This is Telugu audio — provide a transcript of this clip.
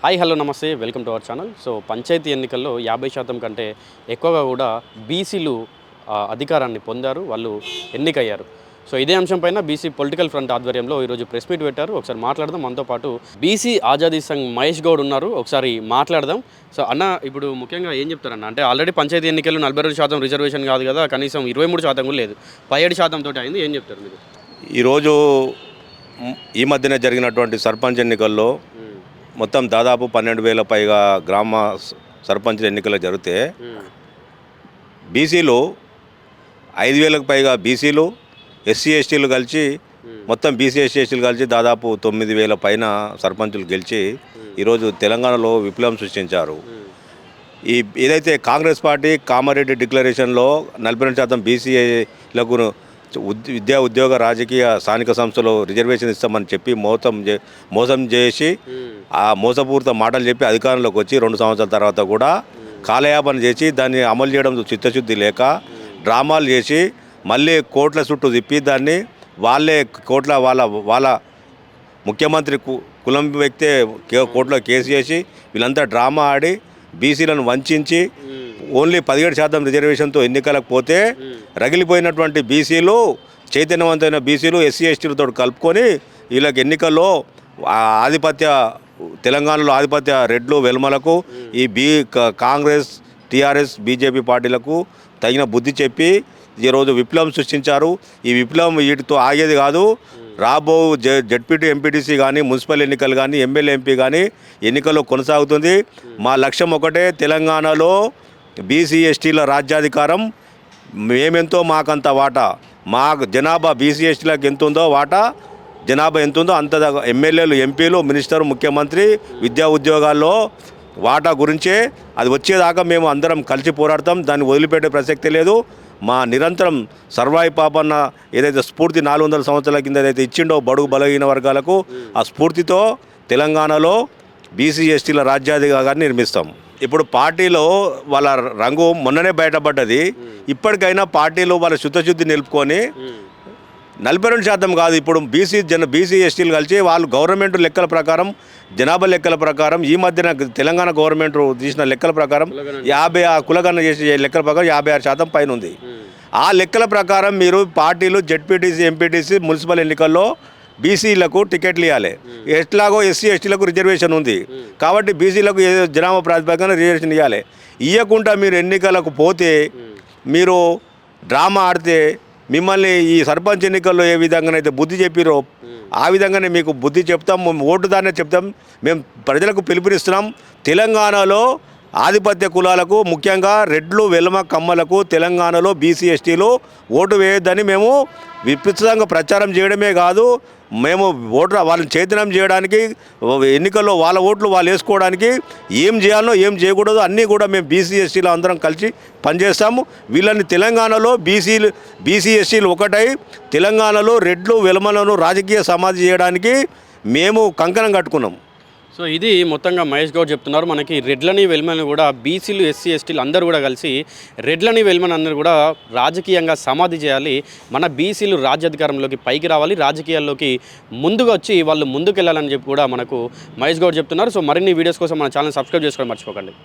హాయ్ హలో నమస్తే welcome to our channel. So panchayat ఎన్నికల్లో 50% కంటే ఎక్కువగా కూడా బీసీలు అధికారాన్ని పొందారు, వాళ్ళు ఎన్నికయ్యారు. సో ఇదే అంశంపైన బీసీ పొలిటికల్ ఫ్రంట్ ఆధ్వర్యంలో ఈరోజు ప్రెస్ మీట్ పెట్టారు. ఒకసారి మాట్లాడదాం. మనతో పాటు బీసీ ఆజాదీ సంఘ్ మహేష్ గౌడ్ ఉన్నారు, ఒకసారి మాట్లాడదాం. సో అన్న, ఇప్పుడు ముఖ్యంగా ఏం చెప్తారన్న అంటే ఆల్రెడీ పంచాయతీ ఎన్నికల్లో 42% రిజర్వేషన్ కాదు కదా, కనీసం 23% కూడా లేదు, 17% తోటి అయింది. ఏం చెప్తారు మీరు? ఈరోజు ఈ మధ్యన జరిగినటువంటి సర్పంచ్ ఎన్నికల్లో మొత్తం దాదాపు 12,000 పైగా గ్రామ సర్పంచ్ ఎన్నికలు జరిగితే బీసీలు 5,000కు పైగా బీసీలు, ఎస్సీ ఎస్టీలు కలిసి మొత్తం బీసీ ఎస్సీ ఎస్టీలు కలిసి దాదాపు 9,000 పైన సర్పంచులు గెలిచి ఈరోజు తెలంగాణలో విప్లవం సృష్టించారు. ఏదైతే కాంగ్రెస్ పార్టీ కామారెడ్డి డిక్లరేషన్లో 42% బీసీలకు విద్యా ఉద్యోగ రాజకీయ స్థానిక సంస్థలు రిజర్వేషన్ ఇస్తామని చెప్పి మోసం చేసి ఆ మోసపూరిత మాటలు చెప్పి అధికారంలోకి వచ్చి 2 సంవత్సరాల తర్వాత కూడా కాలయాపన చేసి దాన్ని అమలు చేయడం చిత్తశుద్ధి లేక డ్రామాలు చేసి మళ్ళీ కోట్ల చుట్టూ తిప్పి దాన్ని వాళ్ళే కోట్ల వాళ్ళ ముఖ్యమంత్రి కులం వ్యక్తే కోర్టులో కేసు చేసి వీళ్ళంతా డ్రామా ఆడి బీసీలను వంచి ఓన్లీ 17% రిజర్వేషన్తో ఎన్నికలకు పోతే రగిలిపోయినటువంటి బీసీలు, చైతన్యవంతమైన బీసీలు ఎస్సీ ఎస్టీలతో కలుపుకొని వీళ్ళకి ఎన్నికల్లో తెలంగాణలో ఆధిపత్య రెడ్లు వెల్మలకు ఈ కాంగ్రెస్ టీఆర్ఎస్ బీజేపీ పార్టీలకు తగిన బుద్ధి చెప్పి ఈరోజు విప్లవం సృష్టించారు. ఈ విప్లవం వీటితో ఆగేది కాదు. రాబో జడ్పీటీ ఎంపీటీసీ కానీ, మున్సిపల్ ఎన్నికలు కానీ, ఎమ్మెల్యే ఎంపీ కానీ ఎన్నికల్లో కొనసాగుతుంది. మా లక్ష్యం ఒకటే, తెలంగాణలో బీసీ ఎస్టీల రాజ్యాధికారం. మేమెంతో మాకంత వాటా, మా జనాభా బీసీ ఎస్టీలకు ఎంత ఉందో వాటా, జనాభా ఎంత ఉందో అంత ఎమ్మెల్యేలు, ఎంపీలు, మినిస్టరు, ముఖ్యమంత్రి, విద్యా ఉద్యోగాల్లో వాటా గురించే అది వచ్చేదాకా మేము అందరం కలిసి పోరాడతాం. దాన్ని వదిలిపెట్టే ప్రసక్తి లేదు. మా నిరంతరం సర్వాయి పాపన్న ఏదైతే స్ఫూర్తి 400 సంవత్సరాల కింద ఏదైతే ఇచ్చిండో బడుగు బలహీన వర్గాలకు, ఆ స్ఫూర్తితో తెలంగాణలో బీసీ ఎస్టీల రాజ్యాధికారాన్ని నిర్మిస్తాం. ఇప్పుడు పార్టీలో వాళ్ళ రంగు మొన్ననే బయటపడ్డది. ఇప్పటికైనా పార్టీలో వాళ్ళ శుద్ధశుద్ధి నిలుపుకొని 42% కాదు, ఇప్పుడు బీసీ ఎస్టీలు కలిసి వాళ్ళు గవర్నమెంట్ లెక్కల ప్రకారం, జనాభా లెక్కల ప్రకారం, ఈ మధ్యన తెలంగాణ గవర్నమెంట్ తీసిన లెక్కల ప్రకారం కులగణన చేసే లెక్కల ప్రకారం 56% పైన ఉంది. ఆ లెక్కల ప్రకారం మీరు పార్టీలు జెడ్పీటీసీ, ఎంపీటీసీ, మున్సిపల్ ఎన్నికల్లో బీసీలకు టికెట్లు ఇవ్వాలి. ఎట్లాగో ఎస్సీ ఎస్టీలకు రిజర్వేషన్ ఉంది కాబట్టి బీసీలకు జనాభా ప్రాతిపదికన రిజర్వేషన్ ఇవ్వాలి. ఇవ్వకుండా మీరు ఎన్నికలకు పోతే, మీరు డ్రామా ఆడితే మిమ్మల్ని ఈ సర్పంచ్ ఎన్నికల్లో ఏ విధంగానైతే బుద్ధి చెప్పిరో ఆ విధంగానే మీకు బుద్ధి చెప్తాం. ఓటుదానే చెప్తాం. మేము ప్రజలకు పిలుపునిస్తున్నాం. తెలంగాణలో ఆధిపత్య కులాలకు, ముఖ్యంగా రెడ్లు, వెలమ, కమ్మలకు తెలంగాణలో బీసీ ఎస్టీలు ఓటు వేయొద్దని మేము విస్తృతంగా ప్రచారం చేయడమే కాదు, మేము వాళ్ళని చైతన్యం చేయడానికి, ఎన్నికల్లో వాళ్ళ ఓట్లు వాళ్ళు వేసుకోవడానికి ఏం చేయాలో ఏం చేయకూడదు అన్నీ కూడా మేము బీసీ ఎస్టీలు అందరం కలిసి పనిచేస్తాము. వీళ్ళని తెలంగాణలో బీసీ ఎస్టీలు ఒకటై తెలంగాణలో రెడ్లు, వెలమలను రాజకీయ సమాధి చేయడానికి మేము కంకణం కట్టుకున్నాం. సో ఇది మొత్తంగా మహేష్ గౌడ్ చెప్తున్నారు. మనకి రెడ్లని, వెల్మని కూడా బీసీలు, ఎస్సీ ఎస్టీలు అందరూ కూడా కలిసి రెడ్లని, వెల్మని అందరూ కూడా రాజకీయంగా సమాధి చేయాలి. మన బీసీలు రాజ్యాధికారంలోకి పైకి రావాలి, రాజకీయాల్లోకి ముందుగా వచ్చి వాళ్ళు ముందుకెళ్ళాలని చెప్పి కూడా మనకు మహేష్ గౌడ్ చెప్తున్నారు. సో మరిన్ని వీడియోస్ కోసం మన ఛానల్ సబ్స్క్రైబ్ చేసుకోవడం మర్చిపోకండి.